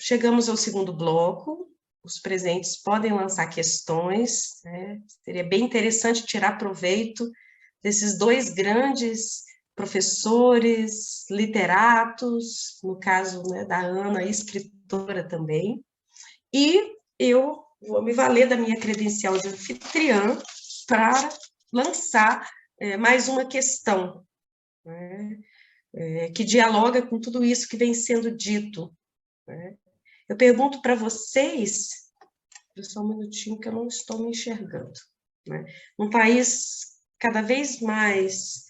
chegamos ao segundo bloco. Os presentes podem lançar questões, né? Seria bem interessante tirar proveito desses dois grandes professores, literatos, no caso, né, da Ana, escritora também, e eu vou me valer da minha credencial de anfitriã para lançar mais uma questão, né, que dialoga com tudo isso que vem sendo dito, né. Eu pergunto para vocês, só um minutinho que eu não estou me enxergando, né? Um país cada vez mais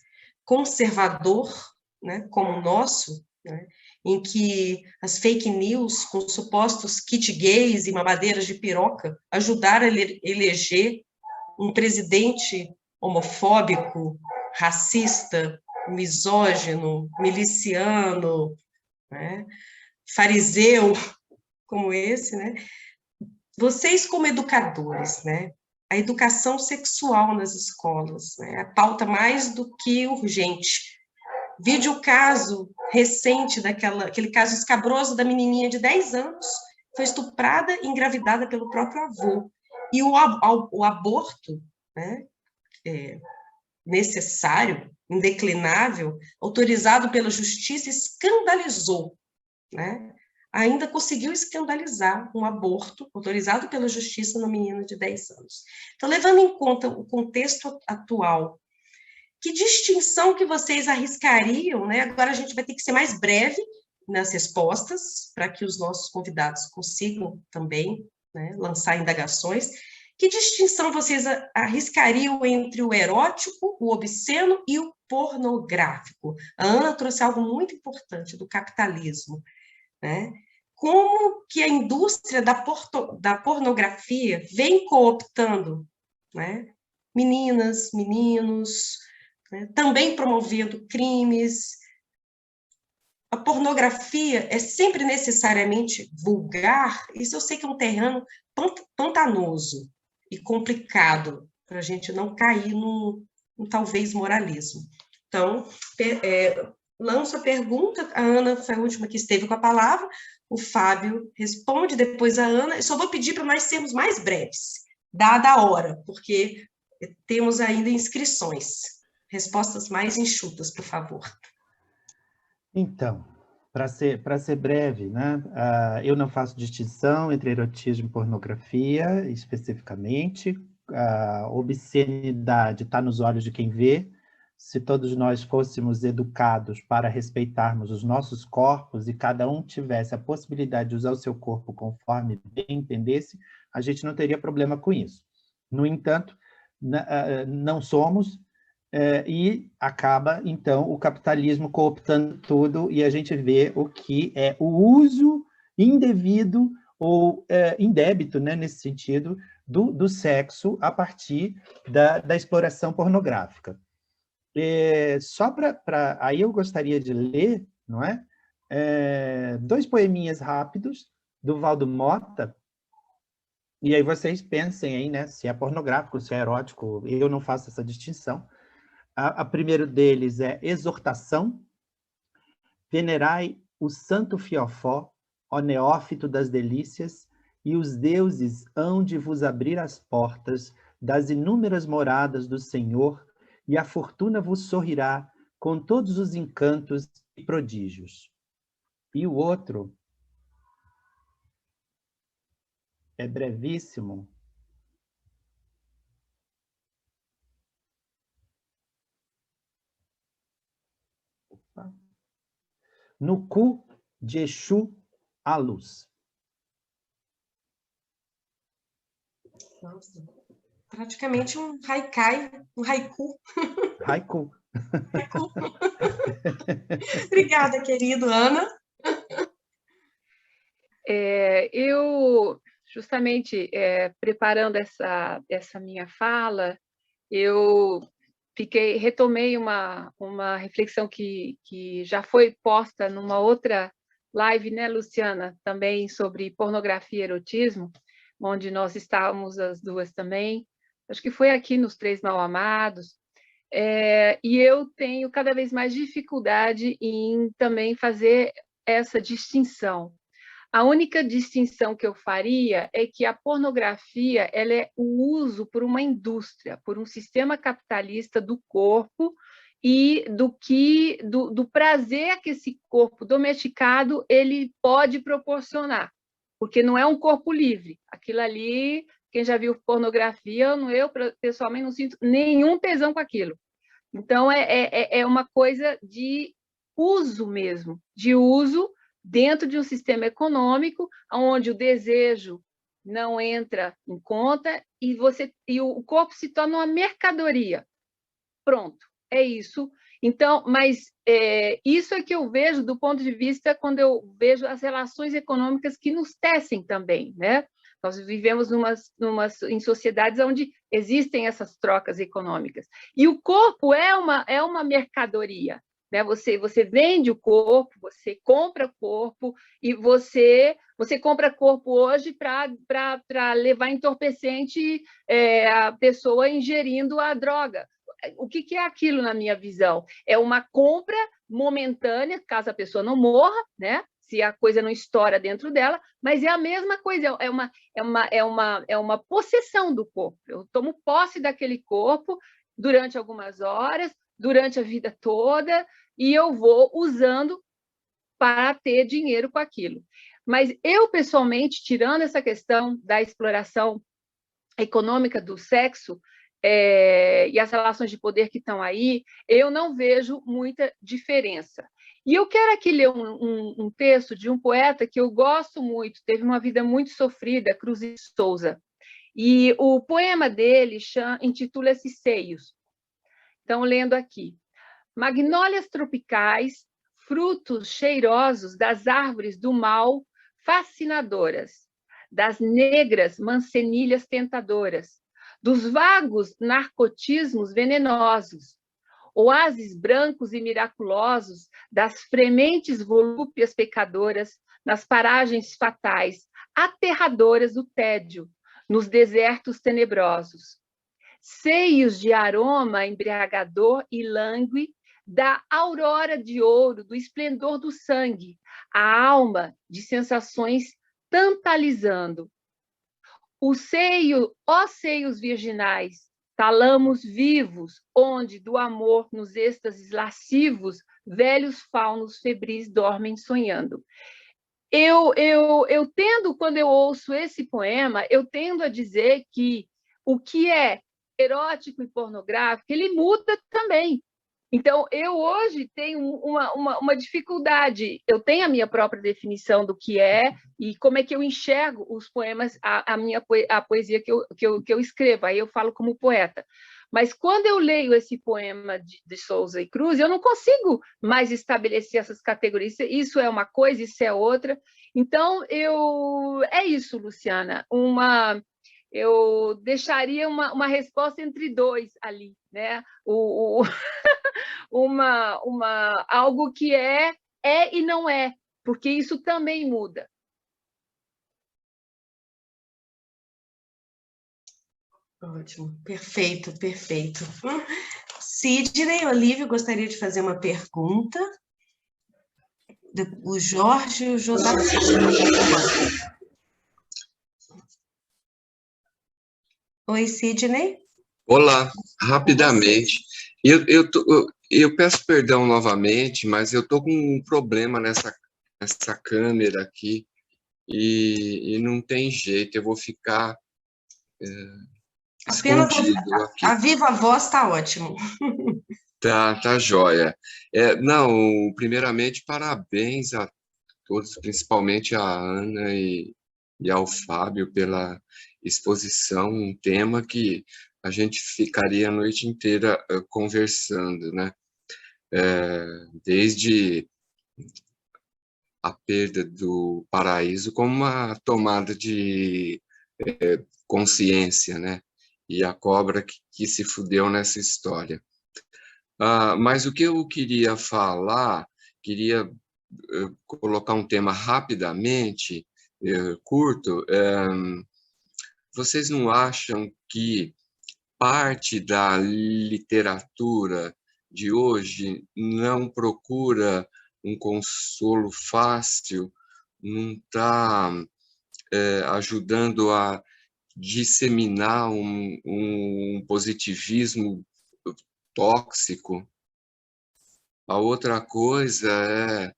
conservador, né, como o nosso, né, em que as fake news com supostos kit gays e mamadeiras de piroca ajudaram a eleger um presidente homofóbico, racista, misógino, miliciano, né, fariseu, como esse, né? Vocês como educadores, né? A educação sexual nas escolas, né? A pauta mais do que urgente. Vide o caso recente aquele caso escabroso da menininha de 10 anos, foi estuprada e engravidada pelo próprio avô. E o aborto, né, necessário, indeclinável, autorizado pela justiça, escandalizou, né? Ainda conseguiu escandalizar um aborto autorizado pela justiça no menino de 10 anos. Então, levando em conta o contexto atual, que distinção que vocês arriscariam, né? Agora a gente vai ter que ser mais breve nas respostas, para que os nossos convidados consigam também, né, lançar indagações. Que distinção vocês arriscariam entre o erótico, o obsceno e o pornográfico? A Ana trouxe algo muito importante do capitalismo, né? Como que a indústria da pornografia vem cooptando, né, meninas, meninos, né, também promovendo crimes. A pornografia é sempre necessariamente vulgar? Isso eu sei que é um terreno pantanoso e complicado, para a gente não cair num talvez moralismo. Então, lanço a pergunta, a Ana foi a última que esteve com a palavra, o Fábio responde, depois a Ana, eu só vou pedir para nós sermos mais breves, dada a hora, porque temos ainda inscrições. Respostas mais enxutas, por favor. Então, para ser breve, né? Eu não faço distinção entre erotismo e pornografia, especificamente. A obscenidade está nos olhos de quem vê. Se todos nós fôssemos educados para respeitarmos os nossos corpos e cada um tivesse a possibilidade de usar o seu corpo conforme bem entendesse, a gente não teria problema com isso. No entanto, não somos, e acaba, então, o capitalismo cooptando tudo e a gente vê o que é o uso indevido ou indébito, né, nesse sentido, do sexo a partir da exploração pornográfica. Só para aí eu gostaria de ler, não é? Dois poeminhas rápidos do Valdo Mota, e aí vocês pensem aí, né, se é pornográfico, se é erótico, eu não faço essa distinção. A primeiro deles é exortação. Venerai o santo Fiofó, ó neófito das delícias, e os deuses hão de vos abrir as portas das inúmeras moradas do Senhor, e a fortuna vos sorrirá com todos os encantos e prodígios. E o outro é brevíssimo. No cu de Exu, a luz. Nossa, praticamente um haikai, um haiku. Haiku. Haiku. Obrigada, querido. Ana? Eu, justamente, preparando essa minha fala, eu retomei uma reflexão que já foi posta numa outra live, né, Luciana, também sobre pornografia e erotismo, onde nós estávamos as duas também. Acho que foi aqui nos Três Mal Amados. E eu tenho cada vez mais dificuldade em também fazer essa distinção. A única distinção que eu faria é que a pornografia ela é o uso por uma indústria, por um sistema capitalista do corpo e do prazer que esse corpo domesticado ele pode proporcionar, porque não é um corpo livre. Aquilo ali, quem já viu pornografia, eu pessoalmente não sinto nenhum tesão com aquilo. Então, é uma coisa de uso mesmo, de uso dentro de um sistema econômico, onde o desejo não entra em conta e o corpo se torna uma mercadoria. Pronto, é isso. Então, mas isso é que eu vejo do ponto de vista quando eu vejo as relações econômicas que nos tecem também, né? Nós vivemos em sociedades onde existem essas trocas econômicas. E o corpo é uma mercadoria, né? Você vende o corpo, você compra o corpo, e você compra corpo hoje para levar entorpecente a pessoa ingerindo a droga. O que é aquilo na minha visão? É uma compra momentânea, caso a pessoa não morra, né? Se a coisa não estoura dentro dela, mas é a mesma coisa, é uma possessão do corpo. Eu tomo posse daquele corpo durante algumas horas, durante a vida toda, e eu vou usando para ter dinheiro com aquilo. Mas eu, pessoalmente, tirando essa questão da exploração econômica do sexo, e as relações de poder que estão aí, eu não vejo muita diferença. E eu quero aqui ler um texto de um poeta que eu gosto muito, teve uma vida muito sofrida, Cruz de Souza, e o poema dele intitula-se Seios. Então, lendo aqui. Magnólias tropicais, frutos cheirosos das árvores do mal, fascinadoras, das negras mancenilhas tentadoras, dos vagos narcotismos venenosos, oásis brancos e miraculosos das frementes volúpias pecadoras nas paragens fatais, aterradoras do tédio, nos desertos tenebrosos. Seios de aroma embriagador e langue da aurora de ouro, do esplendor do sangue, a alma de sensações tantalizando. O seio, ó seios virginais, talamos vivos, onde do amor nos êxtases lascivos, velhos faunos febris dormem sonhando. Eu tendo, quando eu ouço esse poema, eu tendo a dizer que o que é erótico e pornográfico, ele muda também. Então, eu hoje tenho uma dificuldade, eu tenho a minha própria definição do que é e como é que eu enxergo os poemas, a poesia que eu escrevo, aí eu falo como poeta. Mas quando eu leio esse poema de Souza e Cruz, eu não consigo mais estabelecer essas categorias, isso é uma coisa, isso é outra. Então, é isso, Luciana, eu deixaria uma resposta entre dois ali, né? Algo que é e não é, porque isso também muda. Ótimo, perfeito, perfeito. Sidney, Olívio, gostaria de fazer uma pergunta. O Jorge e o José. Oi, Sidney. Olá, rapidamente. Eu peço perdão novamente, mas eu estou com um problema nessa câmera aqui e não tem jeito, eu vou ficar escondido aqui. A viva voz está ótimo. Tá joia. Não, primeiramente, parabéns a todos, principalmente a Ana e ao Fábio pela exposição, um tema que a gente ficaria a noite inteira conversando, né? Desde a perda do paraíso como uma tomada de consciência, né? E a cobra que se fudeu nessa história. Mas o que eu queria falar, queria colocar um tema rapidamente, curto. Vocês não acham que parte da literatura de hoje não procura um consolo fácil não está ajudando a disseminar um positivismo tóxico. A outra coisa é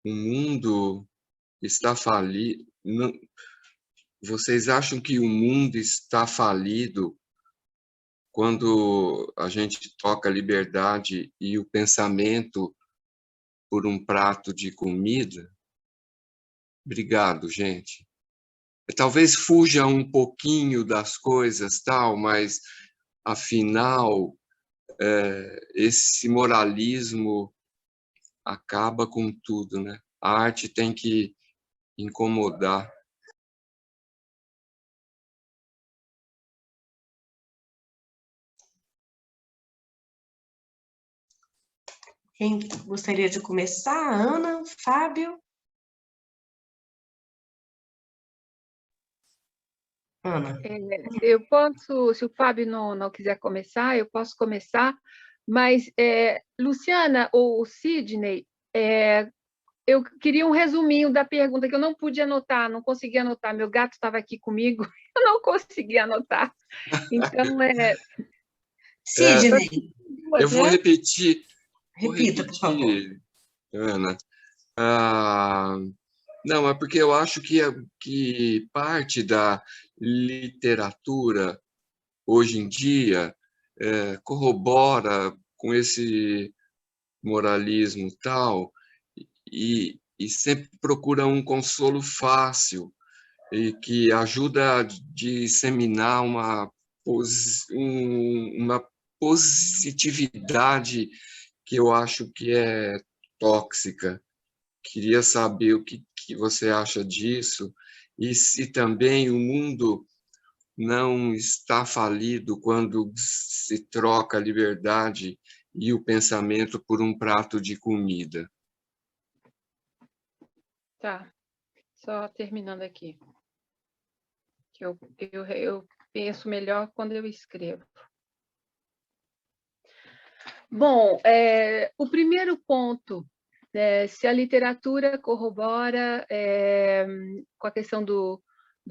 o mundo está falido. Vocês acham que o mundo está falido quando a gente toca a liberdade e o pensamento por um prato de comida? Obrigado, gente. Talvez fuja um pouquinho das coisas, tal, mas, afinal, esse moralismo acaba com tudo, né? A arte tem que incomodar. Quem gostaria de começar? Ana, Fábio? Ana. Eu posso, se o Fábio não quiser começar, eu posso começar, mas, Luciana ou Sidney, eu queria um resuminho da pergunta, que eu não pude anotar, não consegui anotar, meu gato estava aqui comigo, eu não consegui anotar. Então, Sidney. Eu vou repetir. Repita, por favor. Ana. Não, é porque eu acho que parte da literatura, hoje em dia, corrobora com esse moralismo tal, e sempre procura um consolo fácil, e que ajuda a disseminar uma positividade que eu acho que é tóxica. Queria saber o que você acha disso, e se também o mundo não está falido quando se troca a liberdade e o pensamento por um prato de comida. Tá, só terminando aqui. Que eu penso melhor quando eu escrevo. Bom, o primeiro ponto, se a literatura corrobora com a questão do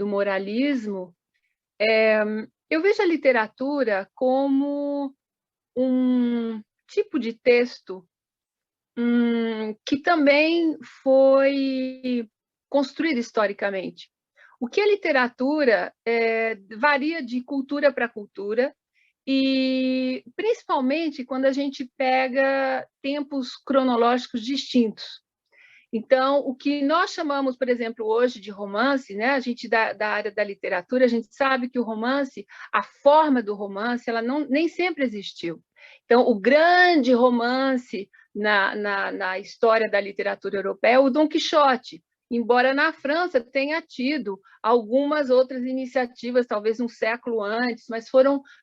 moralismo, eu vejo a literatura como um tipo de texto que também foi construído historicamente. O que é literatura varia de cultura para cultura, e principalmente quando a gente pega tempos cronológicos distintos. Então, o que nós chamamos, por exemplo, hoje de romance, né? A gente da área da literatura, a gente sabe que o romance, a forma do romance, ela nem sempre existiu. Então, o grande romance na história da literatura europeia é o Dom Quixote, embora na França tenha tido algumas outras iniciativas, talvez um século antes, mas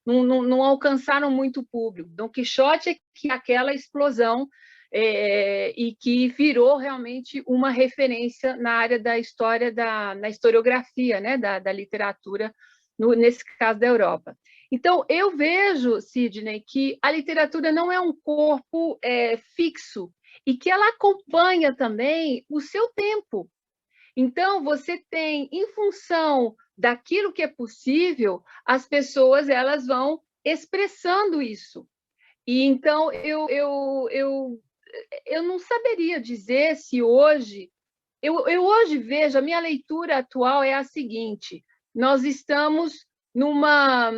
não alcançaram muito público. Dom Quixote é aquela explosão e que virou realmente uma referência na área da história, na historiografia, né, da literatura, nesse caso da Europa. Então, eu vejo, Sidney, que a literatura não é um corpo fixo e que ela acompanha também o seu tempo. Então, você tem, em função daquilo que é possível, as pessoas elas vão expressando isso. E então, eu não saberia dizer se hoje... Eu hoje vejo, a minha leitura atual é a seguinte: nós estamos numa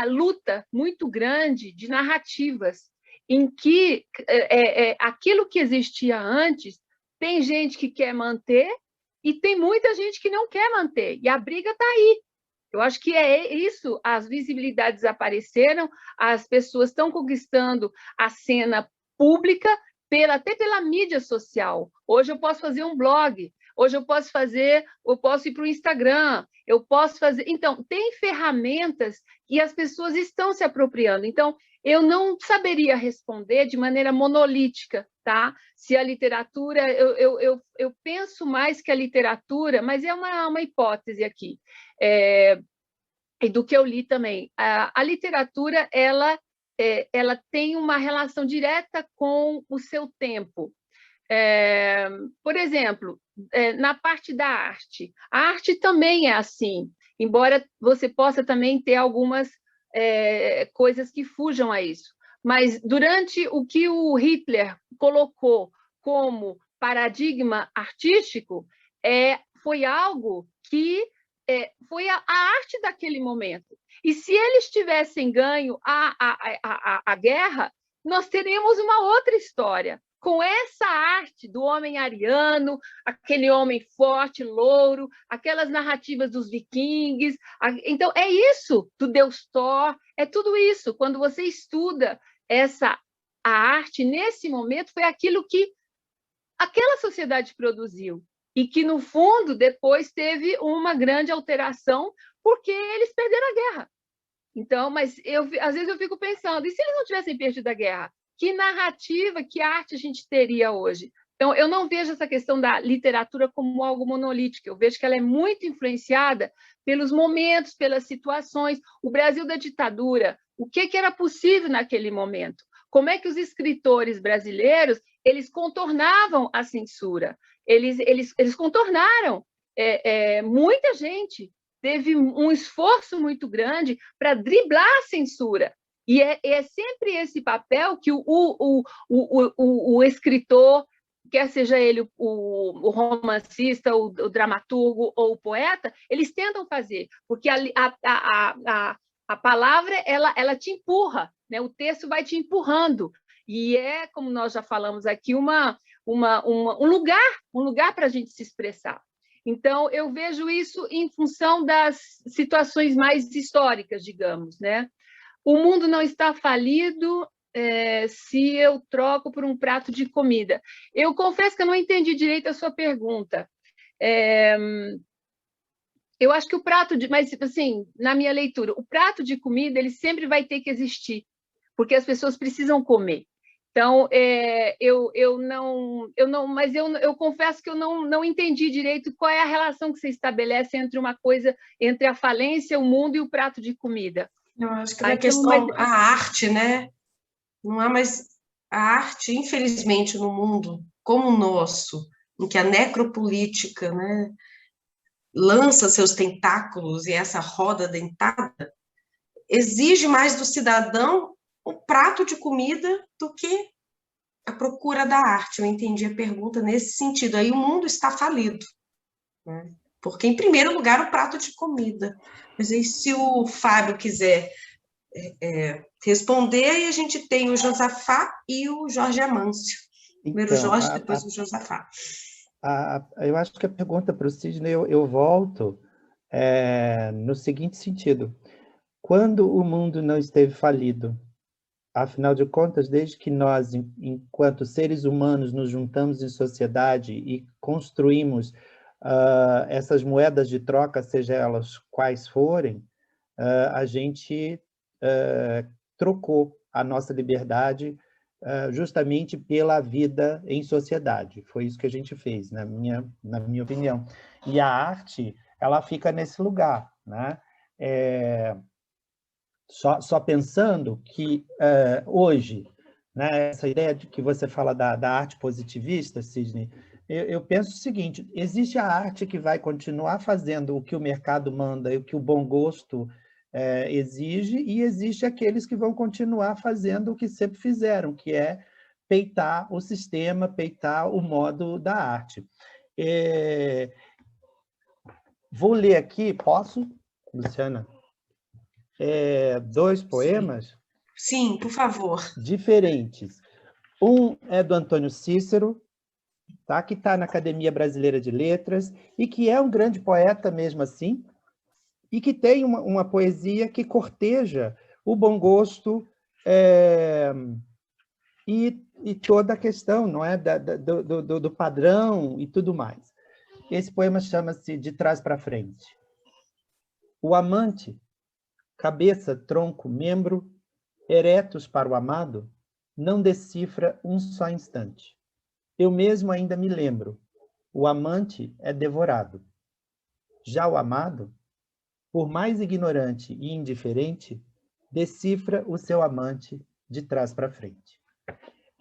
luta muito grande de narrativas, em que aquilo que existia antes, tem gente que quer manter e tem muita gente que não quer manter, e a briga está aí. Eu acho que é isso, as visibilidades apareceram, as pessoas estão conquistando a cena pública, até pela mídia social. Hoje eu posso fazer um blog, hoje eu posso ir para o Instagram, eu posso fazer... Então, tem ferramentas e as pessoas estão se apropriando. Então, eu não saberia responder de maneira monolítica, tá? Se a literatura... Eu penso mais que a literatura, mas é uma hipótese aqui, e do que eu li também. A literatura, ela tem uma relação direta com o seu tempo. Por exemplo, na parte da arte, a arte também é assim, embora você possa também ter algumas coisas que fujam a isso. Mas durante o que o Hitler colocou como paradigma artístico, foi algo que foi a arte daquele momento. E se eles tivessem ganho a guerra, nós teríamos uma outra história, com essa arte do homem ariano, aquele homem forte, louro, aquelas narrativas dos vikings. Então, é isso, do Deus Thor, é tudo isso. Quando você estuda a arte, nesse momento, foi aquilo que aquela sociedade produziu. E que, no fundo, depois teve uma grande alteração, porque eles perderam a guerra. Então, mas às vezes eu fico pensando, e se eles não tivessem perdido a guerra? Que narrativa, que arte a gente teria hoje? Então, eu não vejo essa questão da literatura como algo monolítico, eu vejo que ela é muito influenciada pelos momentos, pelas situações. O Brasil da ditadura, o que era possível naquele momento? Como é que os escritores brasileiros eles contornavam a censura? Eles contornaram. Muita gente teve um esforço muito grande para driblar a censura. E é sempre esse papel que o escritor, quer seja ele o romancista, o dramaturgo ou o poeta, eles tentam fazer, porque a palavra ela te empurra, né? O texto vai te empurrando. E como nós já falamos aqui, um lugar para a gente se expressar. Então, eu vejo isso em função das situações mais históricas, digamos, né? O mundo não está falido se eu troco por um prato de comida. Eu confesso que eu não entendi direito a sua pergunta. Eu acho que mas assim, na minha leitura, o prato de comida ele sempre vai ter que existir, porque as pessoas precisam comer. Então, mas eu confesso que eu não entendi direito qual é a relação que você estabelece entre a falência, o mundo e o prato de comida. Eu acho que é a questão, a arte, né? Não há mais a arte, infelizmente, no mundo como o nosso, em que a necropolítica, né, lança seus tentáculos e essa roda dentada, exige mais do cidadão o prato de comida do que a procura da arte. Eu entendi a pergunta nesse sentido. Aí o mundo está falido, né? Porque, em primeiro lugar, o prato de comida. Mas aí, se o Fábio quiser responder, aí a gente tem o Josafá e o Jorge Amâncio. Primeiro o Jorge, depois o Josafá. Eu acho que a pergunta para o Sidney, eu volto no seguinte sentido. Quando o mundo não esteve falido, afinal de contas, desde que nós, enquanto seres humanos, nos juntamos em sociedade e construímos essas moedas de troca, seja elas quais forem, a gente trocou a nossa liberdade justamente pela vida em sociedade. Foi isso que a gente fez, na minha opinião. E a arte, ela fica nesse lugar, né? Só pensando que hoje, né, essa ideia de que você fala da arte positivista, Sidney, eu penso o seguinte: existe a arte que vai continuar fazendo o que o mercado manda e o que o bom gosto exige, e existe aqueles que vão continuar fazendo o que sempre fizeram, que é peitar o sistema, peitar o modo da arte. Vou ler aqui, posso, Luciana? 2 poemas? Sim, por favor. Diferentes. Um é do Antônio Cícero, tá? Que está na Academia Brasileira de Letras, e que é um grande poeta mesmo assim, e que tem uma poesia que corteja o bom gosto e toda a questão, não é, do padrão e tudo mais. Esse poema chama-se De Trás para Frente. O amante, cabeça, tronco, membro, eretos para o amado, não decifra um só instante. Eu mesmo ainda me lembro, o amante é devorado. Já o amado, por mais ignorante e indiferente, decifra o seu amante de trás para frente.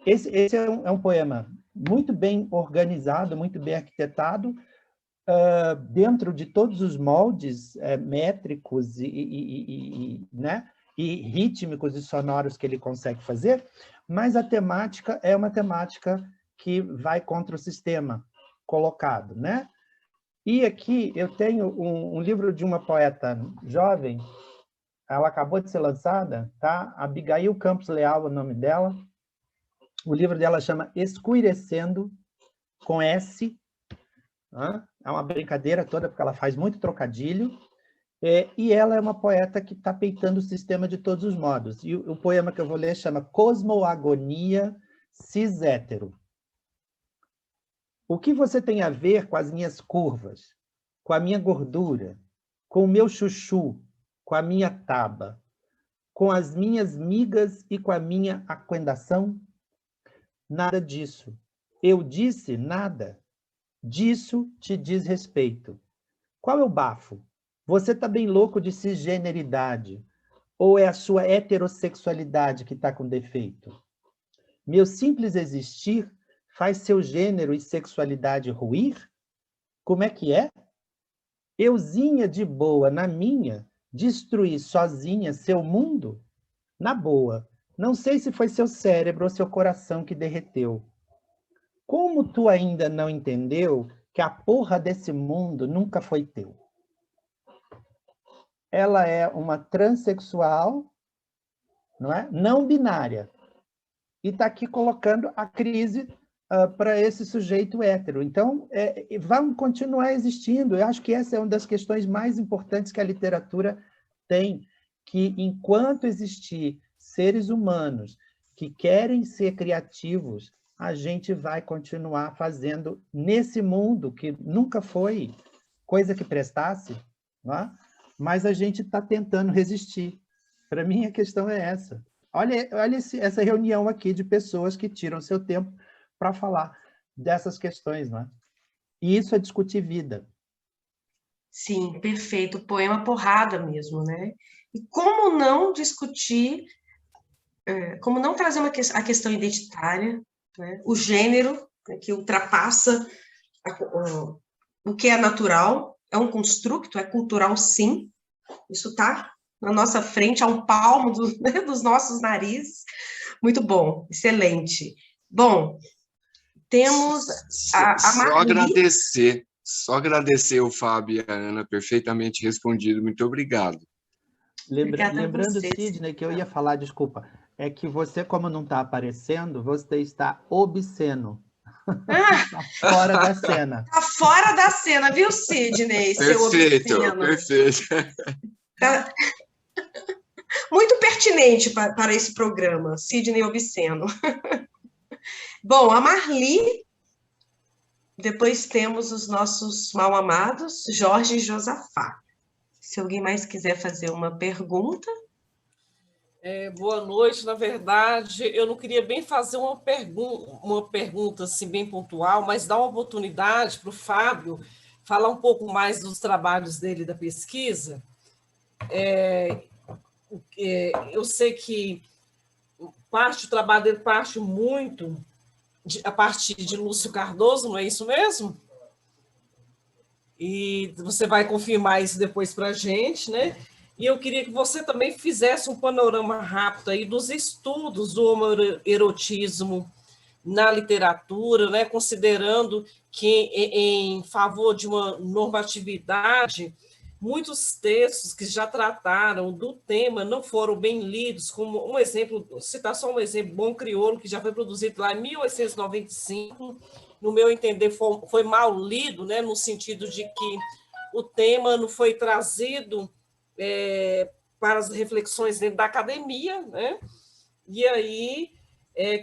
Esse é um poema muito bem organizado, muito bem arquitetado, dentro de todos os moldes métricos né, e rítmicos e sonoros que ele consegue fazer, mas a temática é uma temática que vai contra o sistema colocado, né? E aqui eu tenho um livro de uma poeta jovem, ela acabou de ser lançada, tá? Abigail Campos Leal é o nome dela. O livro dela chama Escurecendo, com S. É uma brincadeira toda, porque ela faz muito trocadilho. E ela é uma poeta que está peitando o sistema de todos os modos. E o poema que eu vou ler chama Cosmoagonia Cis-hétero. O que você tem a ver com as minhas curvas, com a minha gordura, com o meu chuchu, com a minha taba, com as minhas migas e com a minha aquendação? Nada disso. Eu disse nada. Disso te diz respeito. Qual é o bafo? Você está bem louco de cisgeneridade? Ou é a sua heterossexualidade que está com defeito? Meu simples existir faz seu gênero e sexualidade ruir? Como é que é? Euzinha de boa na minha, destruir sozinha seu mundo? Na boa, não sei se foi seu cérebro ou seu coração que derreteu. Como tu ainda não entendeu que a porra desse mundo nunca foi teu? Ela é uma transexual, não é? Não binária. E está aqui colocando a crise para esse sujeito hétero. Então, vão continuar existindo. Eu acho que essa é uma das questões mais importantes que a literatura tem, que enquanto existir seres humanos que querem ser criativos, a gente vai continuar fazendo nesse mundo que nunca foi coisa que prestasse, não é? Mas a gente está tentando resistir. Para mim, a questão é essa. Olha essa reunião aqui de pessoas que tiram seu tempo para falar dessas questões, não é? E isso é discutir vida. Sim, perfeito. Poema porrada mesmo, né? E como não discutir, como não trazer a questão identitária, né? O gênero, né, que ultrapassa o que é natural, é um construto, é cultural, sim. Isso está na nossa frente, a um palmo dos nossos narizes. Muito bom, excelente. Bom, temos a Marli. Só agradecer o Fábio e a Ana, perfeitamente respondido. Muito obrigado. Lembrando, Sidney, que eu ia falar, desculpa, é que você, como não está aparecendo, você está obsceno. Está fora da cena. Está fora da cena, viu, Sidney? Perfeito, perfeito. Tá muito pertinente para esse programa, Sidney Obsceno. Bom, a Marli, depois temos os nossos mal-amados, Jorge e Josafá. Se alguém mais quiser fazer uma pergunta. Boa noite. Na verdade, eu não queria bem fazer uma pergunta assim, bem pontual, mas dar uma oportunidade para o Fábio falar um pouco mais dos trabalhos dele da pesquisa. Eu sei que parte do trabalho dele parte muito a partir de Lúcio Cardoso, não é isso mesmo? E você vai confirmar isso depois para a gente, né? E eu queria que você também fizesse um panorama rápido aí dos estudos do homoerotismo na literatura, né? Considerando que, em favor de uma normatividade, muitos textos que já trataram do tema não foram bem lidos, como um exemplo, citar só um exemplo, Bom Crioulo, que já foi produzido lá em 1895, no meu entender, foi mal lido, né, no sentido de que o tema não foi trazido para as reflexões dentro da academia, né? E aí,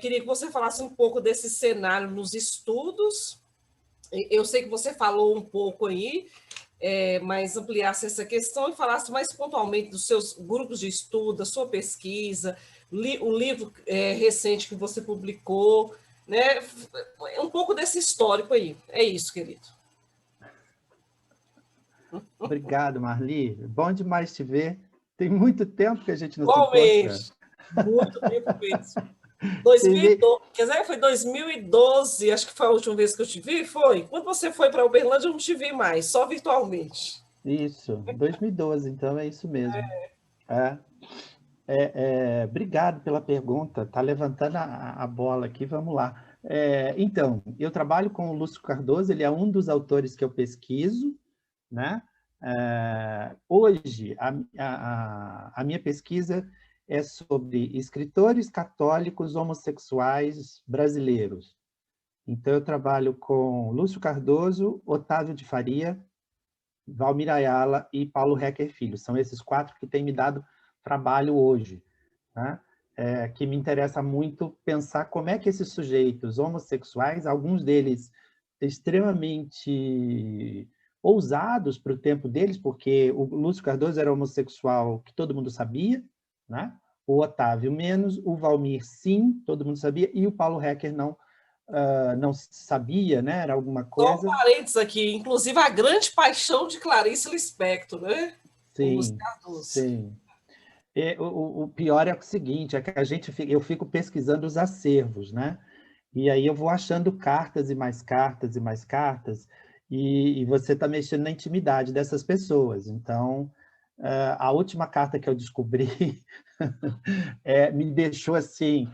queria que você falasse um pouco desse cenário nos estudos. Eu sei que você falou um pouco aí, mas ampliasse essa questão e falasse mais pontualmente dos seus grupos de estudo, da sua pesquisa, o livro recente que você publicou, né? Um pouco desse histórico aí. É isso, querido. Obrigado, Marli. Bom demais te ver. Tem muito tempo que a gente não Igualmente. se encontra. Muito tempo mesmo. 2012, quer dizer, foi 2012, acho que foi a última vez que eu te vi, foi? Quando você foi para Uberlândia, eu não te vi mais, só virtualmente. Isso, 2012, então é isso mesmo. Obrigado pela pergunta, está levantando a bola aqui, vamos lá. Então, eu trabalho com o Lúcio Cardoso, ele é um dos autores que eu pesquiso, né? Hoje, a minha pesquisa é sobre escritores católicos homossexuais brasileiros. Então, eu trabalho com Lúcio Cardoso, Otávio de Faria, Valmir Ayala e Paulo Hecker Filho. São esses 4 que têm me dado trabalho hoje, né? Que me interessa muito pensar como é que esses sujeitos homossexuais, alguns deles extremamente ousados para o tempo deles, porque o Lúcio Cardoso era homossexual que todo mundo sabia, né? O Otávio menos, o Valmir sim, todo mundo sabia, e o Paulo Hecker não sabia, né? Era alguma coisa. Só um parênteses aqui, inclusive a grande paixão de Clarice Lispector, né? Sim, sim. O pior é o seguinte, é que eu fico pesquisando os acervos, né? E aí eu vou achando cartas e mais cartas e mais cartas, e você está mexendo na intimidade dessas pessoas. Então, a última carta que eu descobri me deixou assim,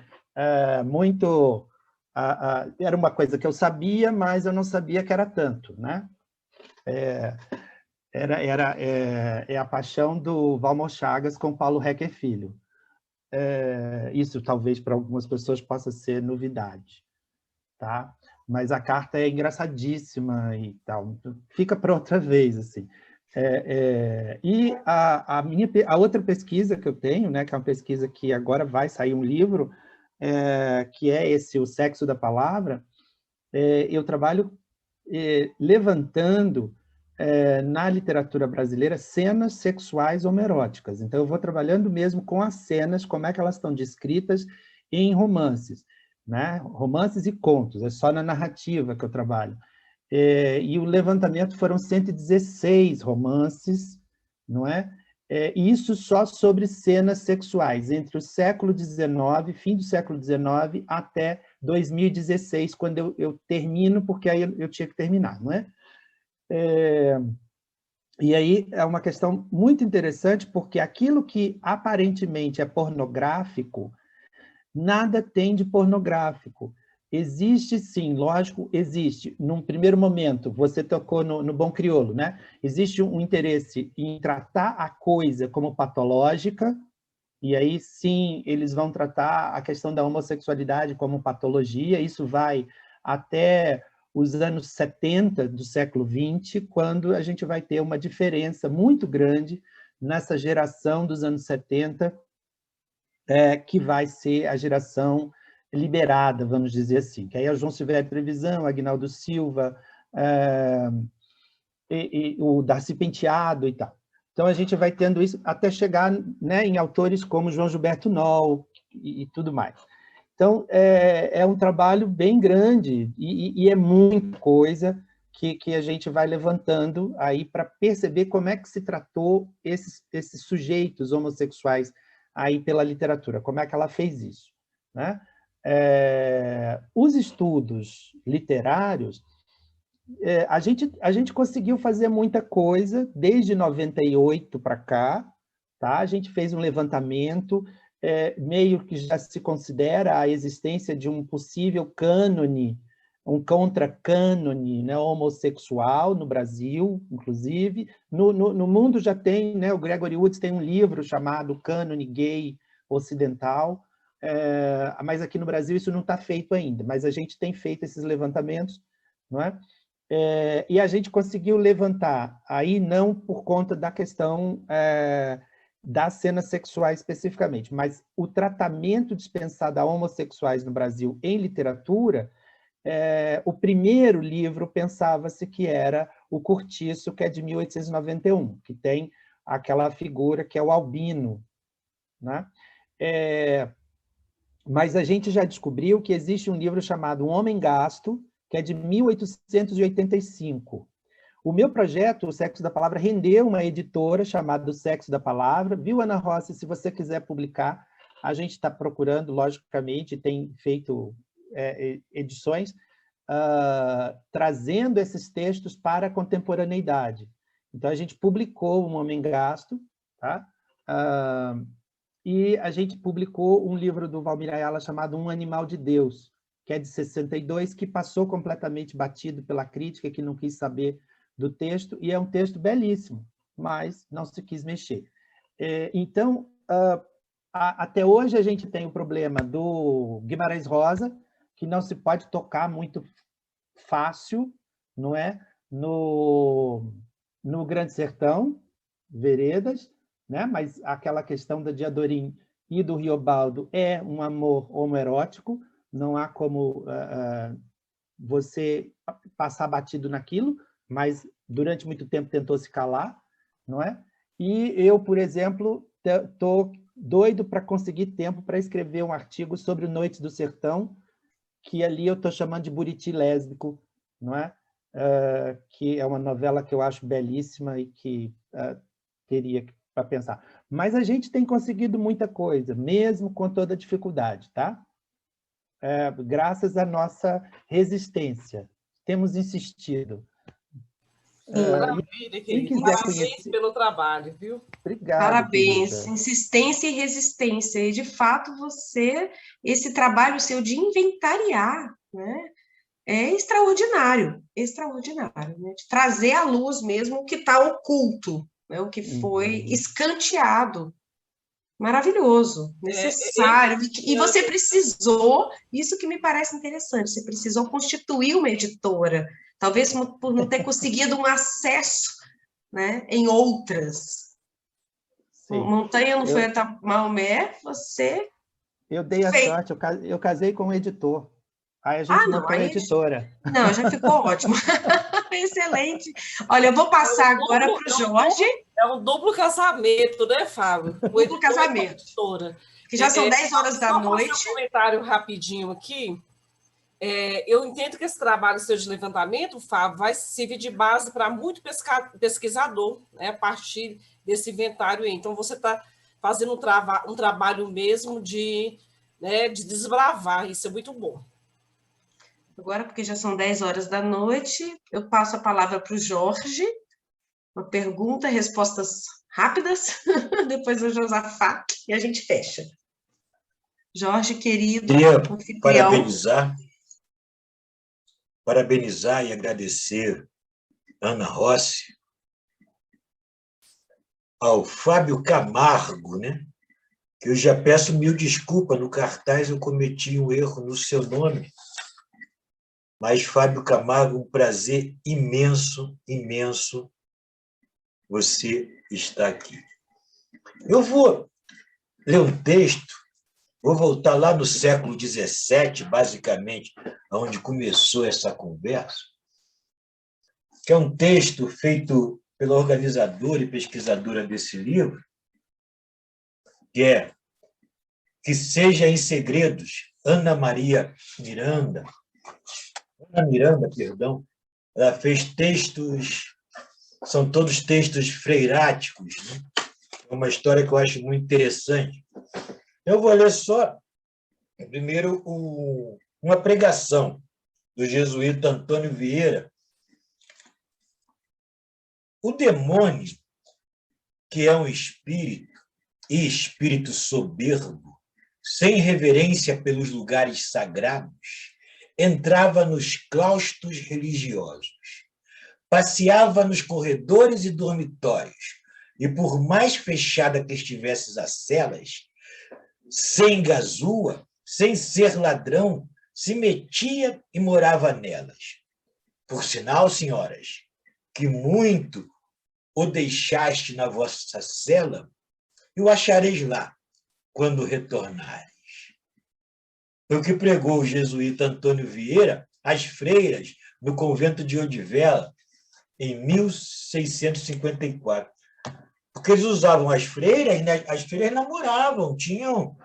muito... era uma coisa que eu sabia, mas eu não sabia que era tanto, né? É a paixão do Valmor Chagas com Paulo Hecker Filho. Isso talvez para algumas pessoas possa ser novidade, tá? Mas a carta é engraçadíssima e tal. Fica para outra vez, assim. E a outra pesquisa que eu tenho, né, que é uma pesquisa que agora vai sair um livro, que é esse O Sexo da Palavra, eu trabalho levantando na literatura brasileira cenas sexuais homoeróticas. Então, eu vou trabalhando mesmo com as cenas, como é que elas estão descritas em romances, né? Romances e contos, é só na narrativa que eu trabalho. E o levantamento foram 116 romances, não é? Isso só sobre cenas sexuais, entre o século XIX, fim do século XIX, até 2016, quando eu termino, porque aí eu tinha que terminar, não é? E aí é uma questão muito interessante, porque aquilo que aparentemente é pornográfico, nada tem de pornográfico. Existe, sim, lógico, existe. Num primeiro momento, você tocou no bom crioulo, né? Existe um interesse em tratar a coisa como patológica, e aí, sim, eles vão tratar a questão da homossexualidade como patologia. Isso vai até os anos 70 do século XX, quando a gente vai ter uma diferença muito grande nessa geração dos anos 70, que vai ser a geração liberada, vamos dizer assim. Que aí é o João Silvério Trevisan, o Aguinaldo Silva, e o Darcy Penteado e tal. Então, a gente vai tendo isso até chegar, né, em autores como João Gilberto Noll e tudo mais. Então, é um trabalho bem grande e é muita coisa que a gente vai levantando aí para perceber como é que se tratou esses sujeitos homossexuais aí pela literatura, como é que ela fez isso, né? Os estudos literários, a gente conseguiu fazer muita coisa desde 98 para cá, tá? A gente fez um levantamento, meio que já se considera a existência de um possível cânone, um contra-cânone, né, homossexual no Brasil, inclusive. No mundo já tem, né, o Gregory Woods tem um livro chamado Cânone Gay Ocidental, mas aqui no Brasil isso não está feito ainda, mas a gente tem feito esses levantamentos, não é? E a gente conseguiu levantar, aí não por conta da questão das cenas sexuais especificamente, mas o tratamento dispensado a homossexuais no Brasil em literatura, o primeiro livro pensava-se que era o Curtiço, que é de 1891, que tem aquela figura que é o albino, né? Mas a gente já descobriu que existe um livro chamado Um Homem Gasto, que é de 1885. O meu projeto, O Sexo da Palavra, rendeu uma editora chamada O Sexo da Palavra. Viu, Ana Rossi? Se você quiser publicar, a gente está procurando, logicamente, tem feito edições trazendo esses textos para a contemporaneidade. Então, a gente publicou o Homem Gasto, tá? E a gente publicou um livro do Valmir Ayala chamado Um Animal de Deus, que é de 62, que passou completamente batido pela crítica, que não quis saber do texto, e é um texto belíssimo, mas não se quis mexer. Então, até hoje a gente tem o problema do Guimarães Rosa, que não se pode tocar muito fácil, não é? No Grande Sertão, Veredas, né? Mas aquela questão da Diadorim e do Riobaldo é um amor homoerótico, não há como você passar batido naquilo, mas durante muito tempo tentou se calar, não é? E eu, por exemplo, estou doido para conseguir tempo para escrever um artigo sobre Noites do Sertão, que ali eu estou chamando de Buriti Lésbico, não é? Que é uma novela que eu acho belíssima e que teria para pensar. Mas a gente tem conseguido muita coisa, mesmo com toda a dificuldade, tá? Graças à nossa resistência. Temos insistido. Maravilha, querido. Parabéns pelo trabalho, viu? Obrigado, parabéns. Querida. Insistência e resistência. E, de fato, esse trabalho seu de inventariar, né, é extraordinário, extraordinário, né? De trazer à luz mesmo o que está oculto, né, o que foi escanteado. Maravilhoso, necessário. E você precisou, isso que me parece interessante, você precisou constituir uma editora, talvez por não ter conseguido um acesso, né, em outras. Sim. Montanha não foi até Maomé, você... Eu dei a sorte, eu casei com um editor. Aí a gente montou a editora. Não, já ficou ótimo. Excelente. Olha, eu vou passar agora para o Jorge. É um duplo casamento, né, Fábio? Duplo casamento. Que já são 10 horas da noite. Só um comentário rapidinho aqui. Eu entendo que esse trabalho seu de levantamento, Fábio, vai servir de base para muito pesquisador, né, a partir desse inventário aí. Então, você está fazendo um trabalho mesmo de desbravar, isso é muito bom. Agora, porque já são 10 horas da noite, eu passo a palavra para o Jorge. Uma pergunta, respostas rápidas, depois o Josafá, e a gente fecha. Jorge, querido. Queria parabenizar e agradecer Ana Rossi, ao Fábio Camargo, né? Que eu já peço mil desculpas, no cartaz eu cometi um erro no seu nome, mas, Fábio Camargo, um prazer imenso, imenso você está aqui. Eu vou ler um texto, vou voltar lá no século XVII, basicamente, onde começou essa conversa, que é um texto feito pela organizadora e pesquisadora desse livro, que é Que Seja em Segredos, Ana Miranda, ela fez textos, são todos textos freiráticos, né? É uma história que eu acho muito interessante. Eu vou ler só, primeiro, uma pregação do jesuíta Antônio Vieira. O demônio, que é um espírito, e espírito soberbo, sem reverência pelos lugares sagrados, entrava nos claustros religiosos, passeava nos corredores e dormitórios, e por mais fechada que estivesse as celas, sem gazua, sem ser ladrão, se metia e morava nelas. Por sinal, senhoras, que muito o deixaste na vossa cela, e o achareis lá, quando retornares. Foi o que pregou o jesuíta Antônio Vieira às freiras no convento de Odivela, em 1654. Porque eles usavam as freiras, né? As freiras namoravam, tinham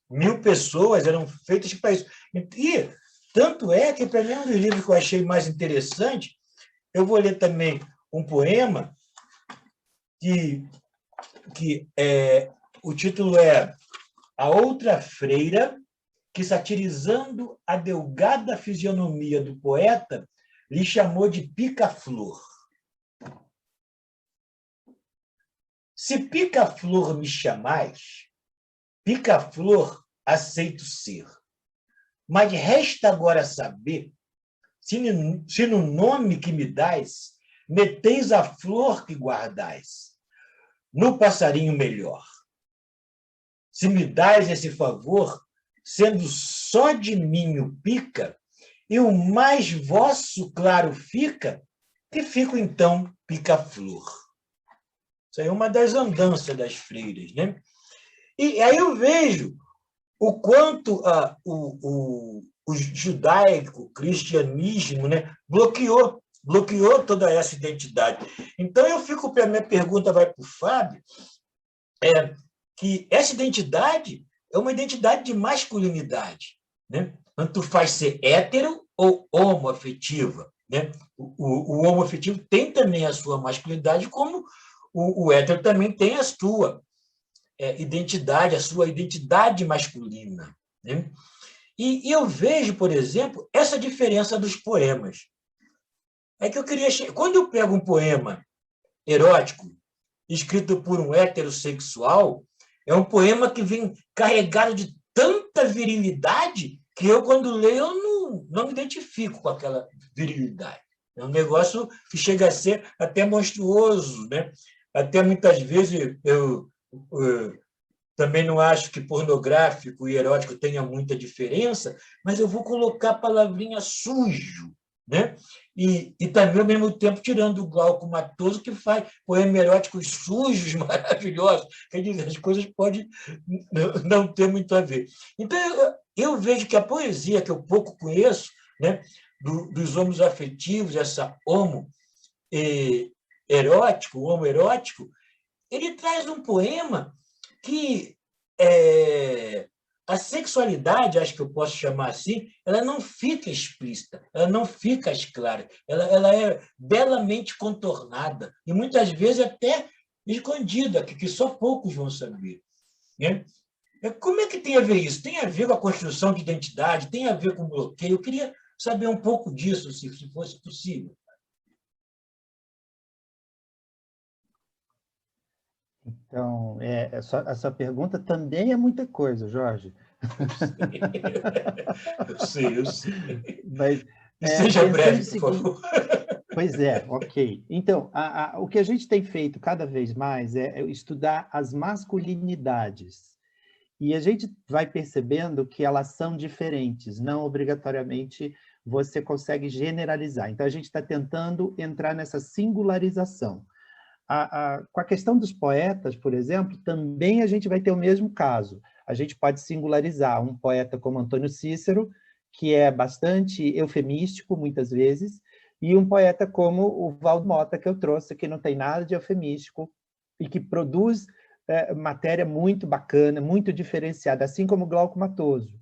1000 pessoas, eram feitas para isso. E tanto é que, para mim, um dos livros que eu achei mais interessante, eu vou ler também um poema que O título é A Outra Freira, que, satirizando a delgada fisionomia do poeta, lhe chamou de pica-flor. Se pica-flor me chamais, pica-flor aceito ser. Mas resta agora saber se no nome que me dais meteis a flor que guardais, no passarinho melhor. Se me dais esse favor, sendo só de mim o pica, e o mais vosso claro fica, que fico então pica-flor. Isso aí é uma das andanças das freiras, né? E aí eu vejo o quanto o judaico, o cristianismo, né, bloqueou toda essa identidade. Então, a minha pergunta vai para o Fábio, que essa identidade é uma identidade de masculinidade, né? Tanto faz ser hétero ou homoafetiva, né? O homoafetivo tem também a sua masculinidade, como o hétero também tem a sua identidade, a sua identidade masculina, né? E eu vejo, por exemplo, essa diferença dos poemas. É que eu queria... Quando eu pego um poema erótico, escrito por um heterossexual, é um poema que vem carregado de tanta virilidade que eu, quando leio, eu não me identifico com aquela virilidade. É um negócio que chega a ser até monstruoso, né? Até muitas vezes eu também não acho que pornográfico e erótico tenha muita diferença, mas eu vou colocar a palavrinha sujo, né? E também, ao mesmo tempo, tirando o Glauco Matoso, que faz poemas eróticos sujos, maravilhosos. Quer dizer, as coisas podem não ter muito a ver. Então, eu vejo que a poesia, que eu pouco conheço, né, dos homos afetivos, essa homo erótico, ele traz um poema que a sexualidade, acho que eu posso chamar assim, ela não fica explícita, ela não fica clara, ela é belamente contornada e muitas vezes até escondida, que só poucos vão saber, né? Como é que tem a ver isso? Tem a ver com a construção de identidade, tem a ver com o bloqueio? Eu queria saber um pouco disso, se fosse possível. Então, a sua pergunta também é muita coisa, Jorge. Eu sei. Mas, seja breve, por favor. Pois é, ok. Então, o que a gente tem feito cada vez mais é estudar as masculinidades. E a gente vai percebendo que elas são diferentes, não obrigatoriamente você consegue generalizar. Então, a gente está tentando entrar nessa singularização. Com a questão dos poetas, por exemplo, também a gente vai ter o mesmo caso. A gente pode singularizar um poeta como Antônio Cícero, que é bastante eufemístico, muitas vezes, e um poeta como o Valdo Mota, que eu trouxe, que não tem nada de eufemístico e que produz matéria muito bacana, muito diferenciada, assim como o Glauco Matoso.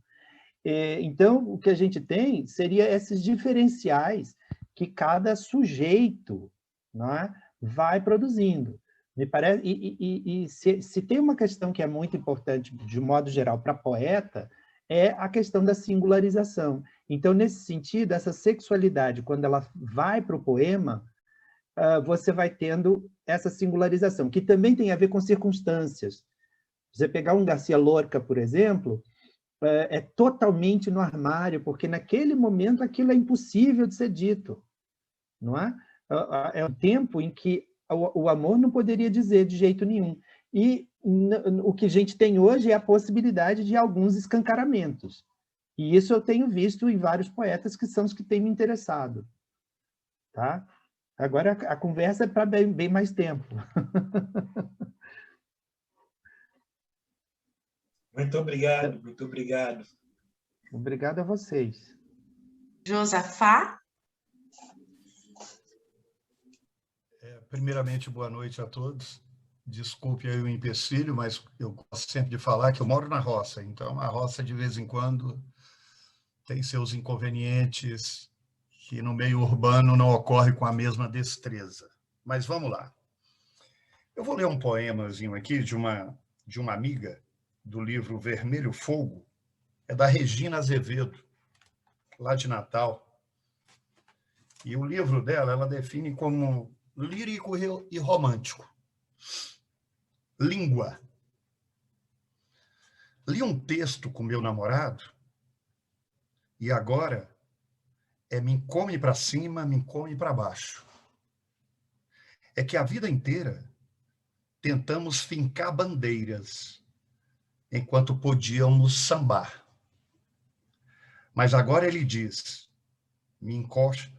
Então, o que a gente tem seria esses diferenciais que cada sujeito, não é, vai produzindo. Me parece, se tem uma questão que é muito importante, de modo geral, para poeta, é a questão da singularização. Então, nesse sentido, essa sexualidade, quando ela vai para o poema, você vai tendo essa singularização, que também tem a ver com circunstâncias. Você pegar um Garcia Lorca, por exemplo, é totalmente no armário, porque naquele momento aquilo é impossível de ser dito, não é? É um tempo em que o amor não poderia dizer de jeito nenhum. E o que a gente tem hoje é a possibilidade de alguns escancaramentos. E isso eu tenho visto em vários poetas que são os que têm me interessado. Tá? Agora a conversa é para bem mais tempo. Muito obrigado, muito obrigado. Obrigado a vocês. Josafá? Primeiramente, boa noite a todos. Desculpe aí o empecilho, mas eu gosto sempre de falar que eu moro na roça, então a roça, de vez em quando, tem seus inconvenientes que no meio urbano não ocorre com a mesma destreza. Mas vamos lá. Eu vou ler um poemazinho aqui de de uma amiga, do livro Vermelho Fogo, é da Regina Azevedo, lá de Natal. E o livro dela, ela define como lírico e romântico. Língua. Li um texto com meu namorado e agora me come para cima, me come para baixo. É que a vida inteira tentamos fincar bandeiras enquanto podíamos sambar. Mas agora ele diz, me encosta,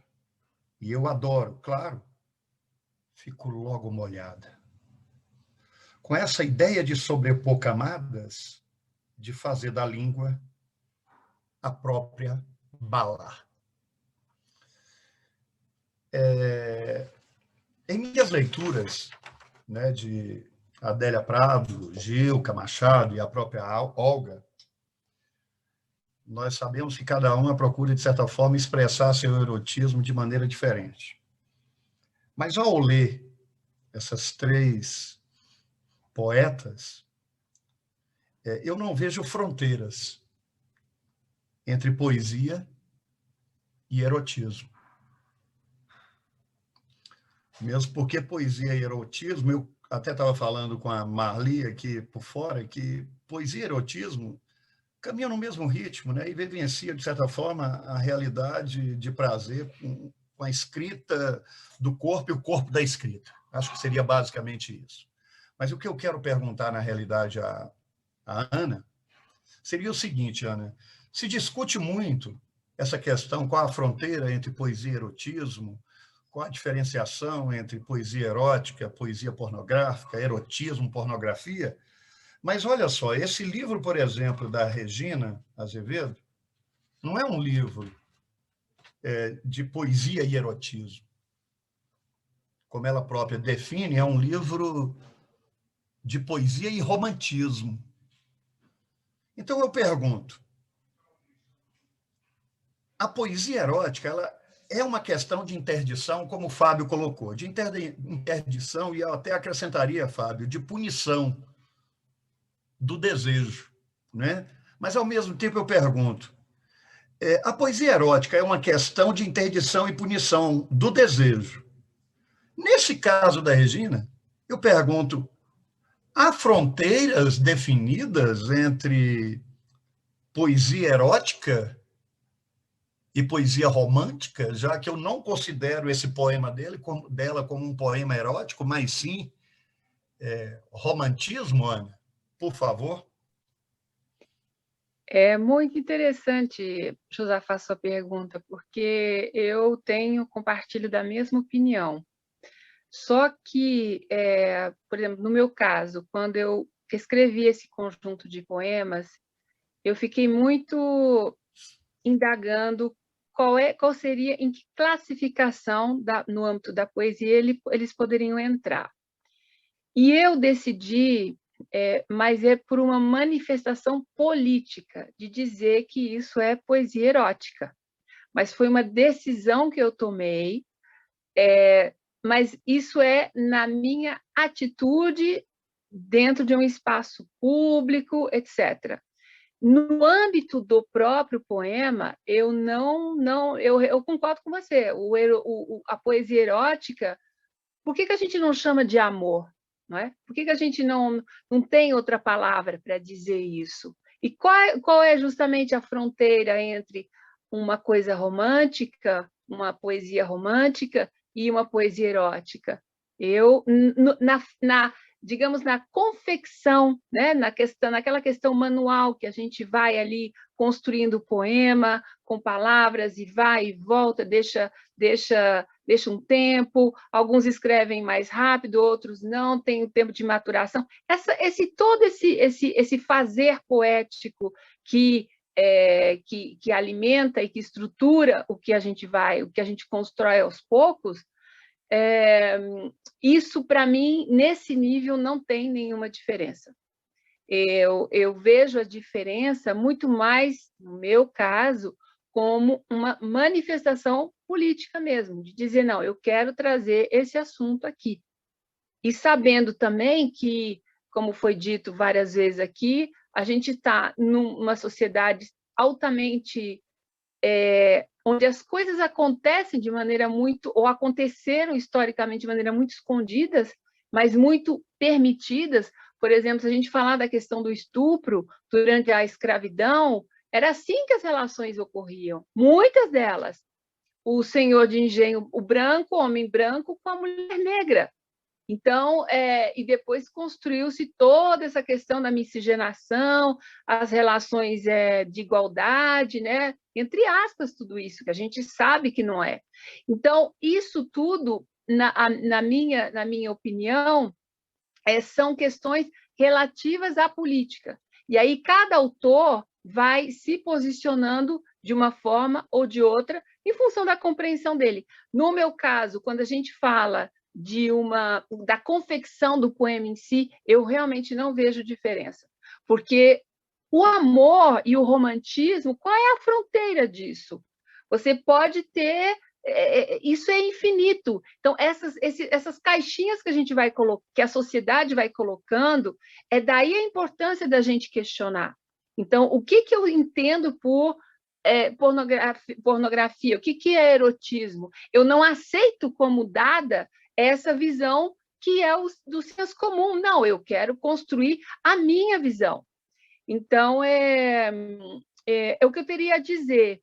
e eu adoro, claro, fico logo molhada. Com essa ideia de sobrepor camadas, de fazer da língua a própria bala. Em minhas leituras, né, de Adélia Prado, Gilca Machado e a própria Olga, nós sabemos que cada uma procura, de certa forma, expressar seu erotismo de maneira diferente. Mas ao ler essas três poetas, eu não vejo fronteiras entre poesia e erotismo. Mesmo porque poesia e erotismo, eu até estava falando com a Marli aqui por fora, que poesia e erotismo caminham no mesmo ritmo, né? E vivenciam, de certa forma, a realidade de prazer com a escrita do corpo e o corpo da escrita. Acho que seria basicamente isso. Mas o que eu quero perguntar, na realidade, a Ana, seria o seguinte, Ana, se discute muito essa questão, qual a fronteira entre poesia e erotismo, qual a diferenciação entre poesia erótica, poesia pornográfica, erotismo, pornografia. Mas olha só, esse livro, por exemplo, da Regina Azevedo, não é um livro de poesia e erotismo. Como ela própria define, é um livro de poesia e romantismo. Então eu pergunto, a poesia erótica, ela é uma questão de interdição, como o Fábio colocou, de interdição, e eu até acrescentaria, Fábio, de punição do desejo, né? Mas, ao mesmo tempo, eu pergunto, a poesia erótica é uma questão de interdição e punição do desejo. Nesse caso da Regina, eu pergunto, há fronteiras definidas entre poesia erótica e poesia romântica, já que eu não considero esse poema dela como um poema erótico, mas sim romantismo, Ana? Por favor. É muito interessante, Josafá, sua pergunta, porque eu compartilho da mesma opinião. Só que, por exemplo, no meu caso, quando eu escrevi esse conjunto de poemas, eu fiquei muito indagando qual seria, em que classificação no âmbito da poesia eles poderiam entrar. E eu decidi, mas é por uma manifestação política, de dizer que isso é poesia erótica. Mas foi uma decisão que eu tomei, mas isso é na minha atitude dentro de um espaço público, etc. No âmbito do próprio poema, eu concordo com você. A poesia erótica, por que a gente não chama de amor? Não é? Por que a gente não tem outra palavra para dizer isso? E qual é justamente a fronteira entre uma coisa romântica, uma poesia romântica e uma poesia erótica? Digamos, na confecção, né? Naquela questão manual que a gente vai ali construindo o poema com palavras e vai e volta, deixa um tempo, alguns escrevem mais rápido, outros não, tem um tempo de maturação. Todo esse fazer poético que alimenta e que estrutura o que a gente constrói aos poucos, isso, para mim, nesse nível, não tem nenhuma diferença. Eu vejo a diferença muito mais, no meu caso, como uma manifestação política mesmo, de dizer, não, eu quero trazer esse assunto aqui. E sabendo também que como foi dito várias vezes aqui, a gente está numa sociedade altamente onde as coisas acontecem de maneira muito, ou aconteceram historicamente de maneira muito escondidas, mas muito permitidas. Por exemplo, se a gente falar da questão do estupro durante a escravidão, era assim que as relações ocorriam, muitas delas. O senhor de engenho, o branco, o homem branco com a mulher negra. Então, e depois construiu-se toda essa questão da miscigenação, as relações de igualdade, né? Entre aspas, tudo isso, que a gente sabe que não é. Então, isso tudo, na minha opinião, são questões relativas à política. E aí, cada autor vai se posicionando de uma forma ou de outra, em função da compreensão dele. No meu caso, quando a gente fala da confecção do poema em si, eu realmente não vejo diferença, porque o amor e o romantismo, qual é a fronteira disso? Você pode ter, isso é infinito. Então, essas caixinhas que a gente vai colocando, que a sociedade vai colocando, daí a importância da gente questionar. Então, o que eu entendo por pornografia? O que é erotismo? Eu não aceito como dada essa visão que é do senso comum. Não, eu quero construir a minha visão. Então, o que eu teria a dizer.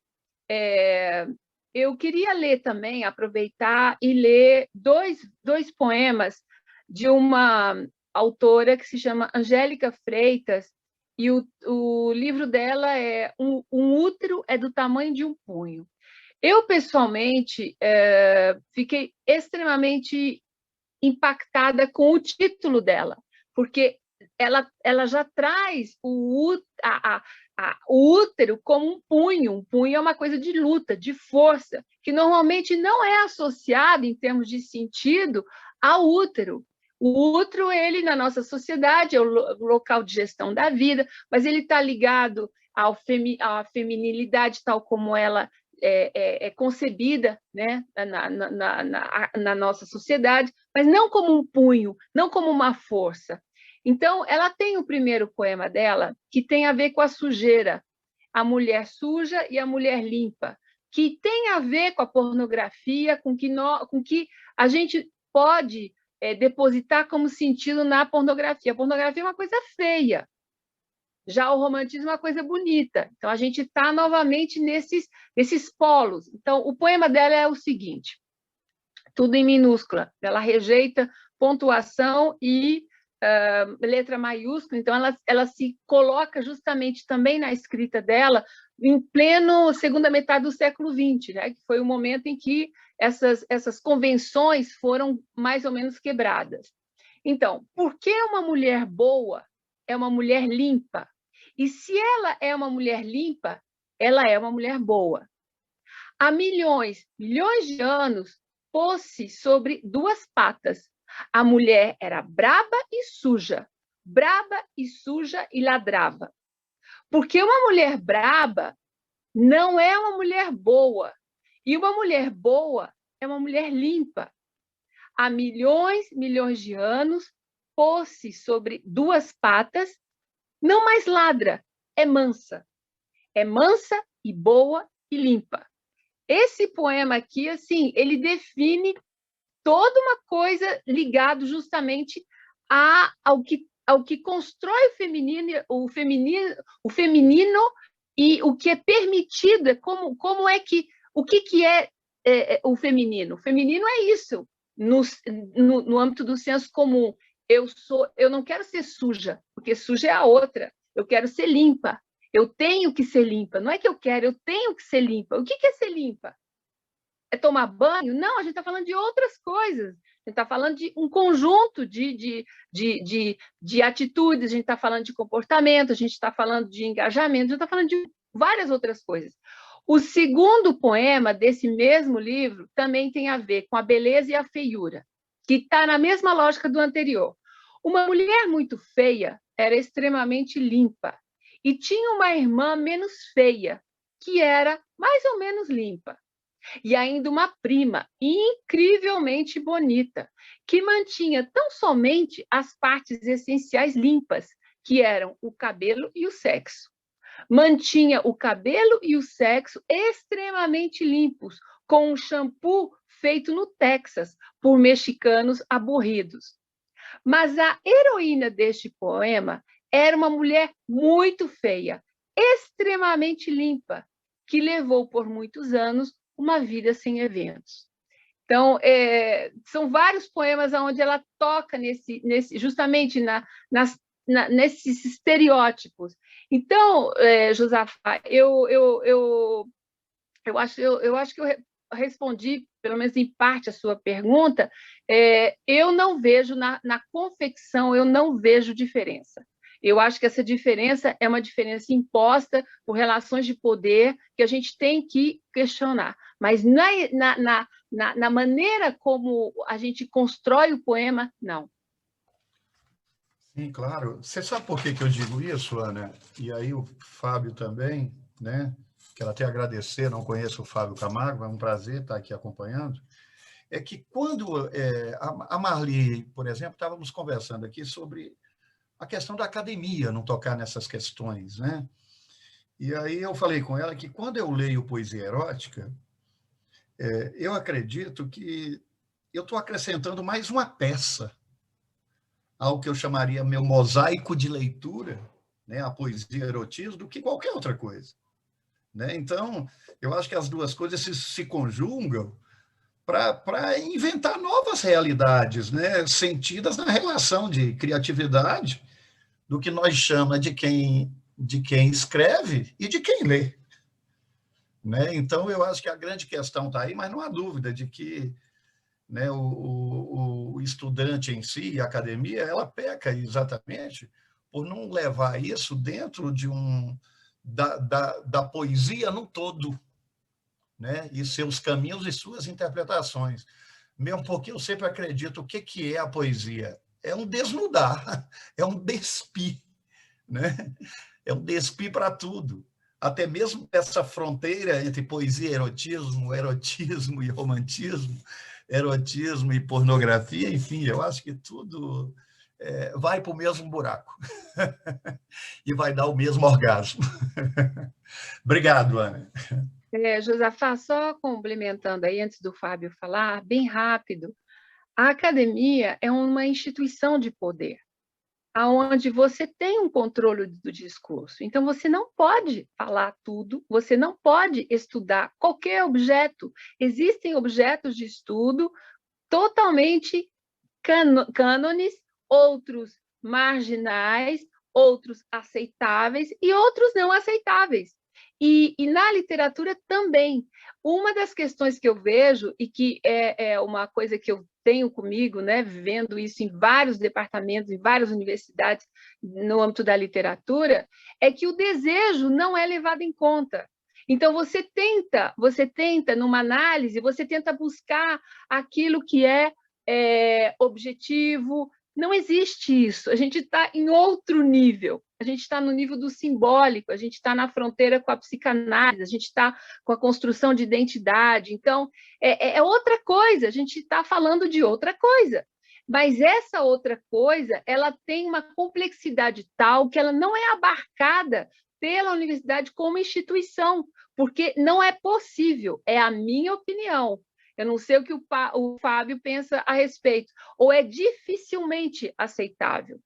Eu queria ler também, aproveitar e ler dois poemas de uma autora que se chama Angélica Freitas, e o livro dela é Um Útero é do Tamanho de um Punho. Eu, pessoalmente, fiquei extremamente impactada com o título dela, porque ela já traz o útero como um punho. Um punho é uma coisa de luta, de força, que normalmente não é associado, em termos de sentido, ao útero. O útero, ele, na nossa sociedade, é o local de gestão da vida, mas ele está ligado à feminilidade, tal como ela é concebida, né, na nossa sociedade, mas não como um punho, não como uma força. Então, ela tem o primeiro poema dela, que tem a ver com a sujeira, a mulher suja e a mulher limpa, que tem a ver com a pornografia, com que a gente pode depositar como sentido na pornografia. A pornografia é uma coisa feia, já o romantismo é uma coisa bonita. Então, a gente está novamente nesses polos. Então, o poema dela é o seguinte, tudo em minúscula, ela rejeita pontuação e letra maiúscula, então ela se coloca justamente também na escrita dela em pleno segunda metade do século XX, né? Que foi o momento em que essas convenções foram mais ou menos quebradas. Então, por que uma mulher boa é uma mulher limpa? E se ela é uma mulher limpa, ela é uma mulher boa. Há milhões de anos, pôs-se sobre duas patas. A mulher era braba e suja e ladrava. Porque uma mulher braba não é uma mulher boa, e uma mulher boa é uma mulher limpa. Há milhões de anos, pôs-se sobre duas patas, não mais ladra, é mansa e boa e limpa. Esse poema aqui, assim, ele define toda uma coisa ligada justamente ao que constrói o feminino e o que é permitido, como é que, o que é o feminino? O feminino é isso, no âmbito do senso comum. Eu não quero ser suja, porque suja é a outra. Eu quero ser limpa. Eu tenho que ser limpa. Não é que eu quero, eu tenho que ser limpa. O que é ser limpa? É tomar banho? Não, a gente está falando de outras coisas. A gente está falando de um conjunto de atitudes, a gente está falando de comportamento, a gente está falando de engajamento, a gente está falando de várias outras coisas. O segundo poema desse mesmo livro também tem a ver com a beleza e a feiura, que está na mesma lógica do anterior. Uma mulher muito feia era extremamente limpa e tinha uma irmã menos feia, que era mais ou menos limpa. e ainda uma prima incrivelmente bonita, que mantinha tão somente as partes essenciais limpas, que eram o cabelo e o sexo. Mantinha o cabelo e o sexo extremamente limpos, com um shampoo feito no Texas por mexicanos aborridos. Mas a heroína deste poema era uma mulher muito feia, extremamente limpa, que levou por muitos anos uma vida sem eventos. Então, são vários poemas onde ela toca justamente nesses estereótipos. Então, Josafá, eu acho que eu respondi, pelo menos em parte, a sua pergunta. Eu não vejo, na confecção, eu não vejo diferença. Eu acho que essa diferença é uma diferença imposta por relações de poder que a gente tem que questionar. Mas na maneira como a gente constrói o poema, não. Sim, claro. Você sabe por que eu digo isso, Ana? E aí o Fábio também, né? Quero até agradecer, não conheço o Fábio Camargo, é um prazer estar aqui acompanhando. É que quando a Marli, por exemplo, estávamos conversando aqui sobre a questão da academia, não tocar nessas questões, né? E aí eu falei com ela que quando eu leio poesia erótica, eu acredito que eu estou acrescentando mais uma peça ao que eu chamaria meu mosaico de leitura, né? A poesia erotismo, do que qualquer outra coisa. Né? Então, eu acho que as duas coisas se conjugam para inventar novas realidades, né? Sentidas na relação de criatividade do que nós chamamos de quem escreve e de quem lê. Né? Então, eu acho que a grande questão está aí, mas não há dúvida de que, né, o estudante em si, a academia, ela peca exatamente por não levar isso dentro de da poesia no todo, né? E seus caminhos e suas interpretações. Mesmo porque eu sempre acredito, o que é a poesia? É um desnudar, é um despir, né? É um despir para tudo. Até mesmo essa fronteira entre poesia e erotismo, erotismo e romantismo, erotismo e pornografia, enfim, eu acho que tudo vai para o mesmo buraco e vai dar o mesmo orgasmo. Obrigado, Ana. Josafá, só complementando aí, antes do Fábio falar, bem rápido, a academia é uma instituição de poder, onde você tem um controle do discurso. Então, você não pode falar tudo, você não pode estudar qualquer objeto. Existem objetos de estudo totalmente cânones, outros marginais, outros aceitáveis e outros não aceitáveis. E na literatura também. Uma das questões que eu vejo, e que é uma coisa que eu tenho comigo, né, vivendo isso em vários departamentos, em várias universidades, no âmbito da literatura, é que o desejo não é levado em conta. Então, você tenta, numa análise, você tenta buscar aquilo que é objetivo. Não existe isso. A gente está em outro nível. A gente está no nível do simbólico, a gente está na fronteira com a psicanálise, a gente está com a construção de identidade. Então, é outra coisa, a gente está falando de outra coisa. Mas essa outra coisa, ela tem uma complexidade tal que ela não é abarcada pela universidade como instituição, porque não é possível, é a minha opinião. Eu não sei o que o Fábio pensa a respeito, ou é dificilmente aceitável.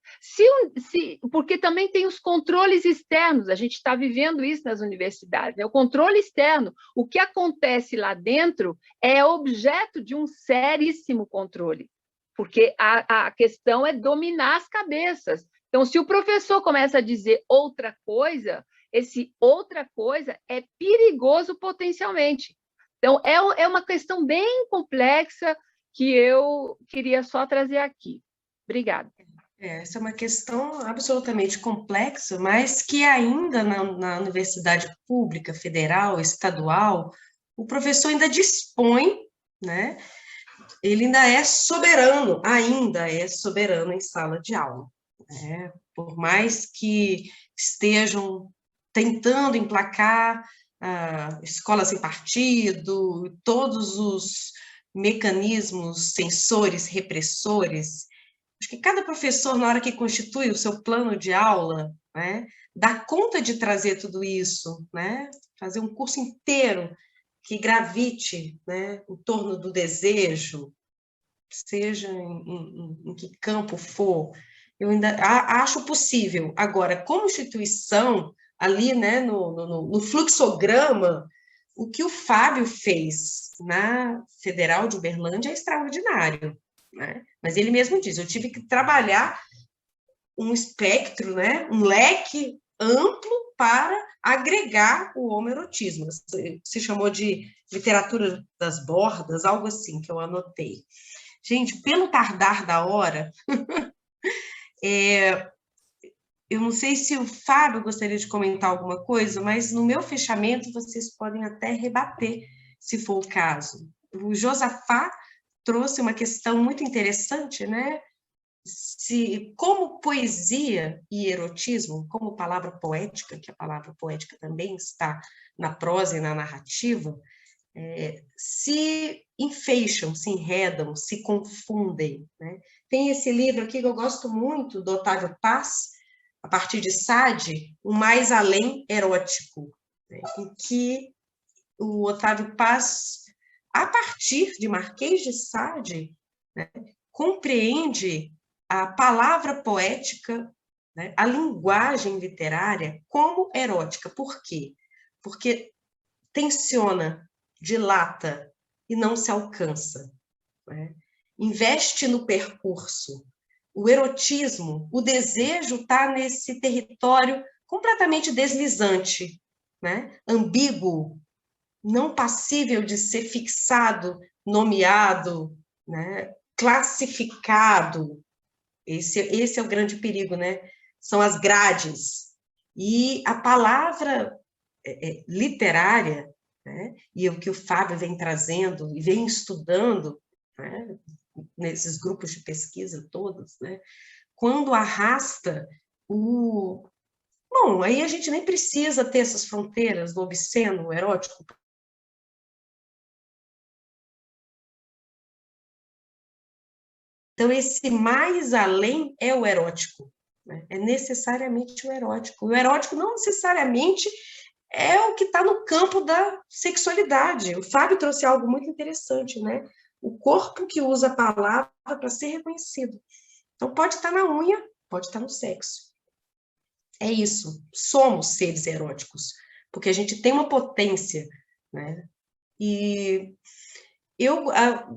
Porque também tem os controles externos, a gente está vivendo isso nas universidades, né? O controle externo, o que acontece lá dentro é objeto de um seríssimo controle, porque a questão é dominar as cabeças. Então, se o professor começa a dizer outra coisa, esse outra coisa é perigoso potencialmente. Então, é uma questão bem complexa que eu queria só trazer aqui. Obrigada. Essa é uma questão absolutamente complexa, mas que ainda na universidade pública, federal, estadual, o professor ainda dispõe, né? Ele ainda é soberano em sala de aula. Né? Por mais que estejam tentando emplacar a escola sem partido, todos os mecanismos censores, repressores. Acho que cada professor, na hora que constitui o seu plano de aula, né, dá conta de trazer tudo isso, né, fazer um curso inteiro que gravite, né, em torno do desejo, seja em que campo for. Eu ainda acho possível. Agora, como instituição, ali, né, no fluxograma, o que o Fábio fez na Federal de Uberlândia é extraordinário, né? Mas ele mesmo diz, eu tive que trabalhar um espectro, né, um leque amplo para agregar o homoerotismo. Se chamou de literatura das bordas, algo assim, que eu anotei. Gente, pelo tardar da hora, eu não sei se o Fábio gostaria de comentar alguma coisa, mas no meu fechamento vocês podem até rebater, se for o caso. O Josafá trouxe uma questão muito interessante, né? Como poesia e erotismo, como palavra poética, que a palavra poética também está na prosa e na narrativa, se enfeixam, se enredam, se confundem, né? Tem esse livro aqui que eu gosto muito, do Otávio Paz, a partir de Sade, O Mais Além Erótico, né? Em que o Otávio Paz, a partir de Marquês de Sade, né, compreende a palavra poética, né, a linguagem literária como erótica. Por quê? Porque tensiona, dilata e não se alcança, né? Investe no percurso. O erotismo, o desejo está nesse território completamente deslizante, né? Ambíguo, não passível de ser fixado, nomeado, né? Classificado. Esse é o grande perigo, né? São as grades. E a palavra literária, né? E o que o Fábio vem trazendo e vem estudando, né? Nesses grupos de pesquisa todos, né? Quando arrasta o... Bom, aí a gente nem precisa ter essas fronteiras do obsceno, o erótico. Então, esse mais além é o erótico, né? É necessariamente o erótico. O erótico não necessariamente é o que está no campo da sexualidade. O Fábio trouxe algo muito interessante, né? O corpo que usa a palavra para ser reconhecido. Então, pode estar na unha, pode estar no sexo. É isso. Somos seres eróticos, porque a gente tem uma potência, né? E eu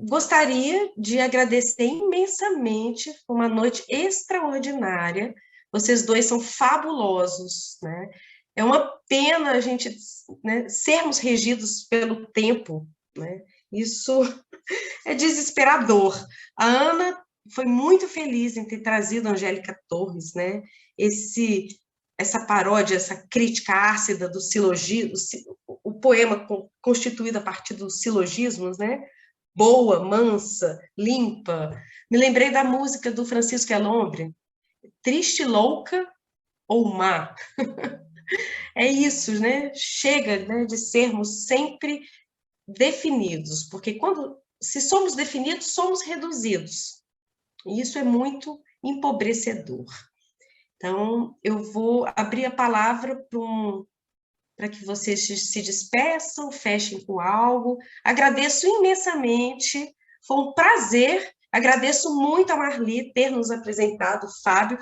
gostaria de agradecer imensamente, uma noite extraordinária. Vocês dois são fabulosos, né? É uma pena a gente, né, sermos regidos pelo tempo, né? Isso é desesperador. A Ana foi muito feliz em ter trazido a Angélica Torres, né? Essa paródia, essa crítica ácida do silogismo, o poema constituído a partir dos silogismos, né? Boa, mansa, limpa. Me lembrei da música do Francisco Elombre, Triste, Louca ou Má. É isso, né? Chega, né, de sermos sempre definidos, porque se somos definidos, somos reduzidos. E isso é muito empobrecedor. Então, eu vou abrir a palavra para que vocês se despeçam, fechem com algo. Agradeço imensamente, foi um prazer. Agradeço muito a Marli ter nos apresentado, Fábio,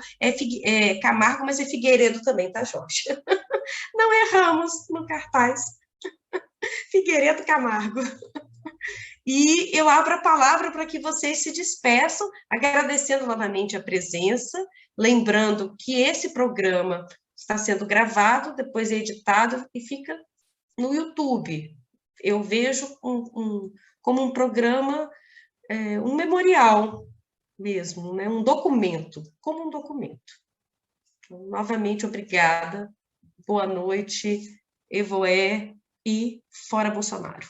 Camargo, mas é Figueiredo também, tá, Jorge? Não erramos no cartaz. Figueiredo Camargo. E eu abro a palavra para que vocês se despeçam, agradecendo novamente a presença, lembrando que esse programa está sendo gravado, depois é editado e fica no YouTube. Eu vejo como um programa, um memorial mesmo, né? Um documento, como um documento. Então, novamente, obrigada, boa noite, Evoé e fora Bolsonaro.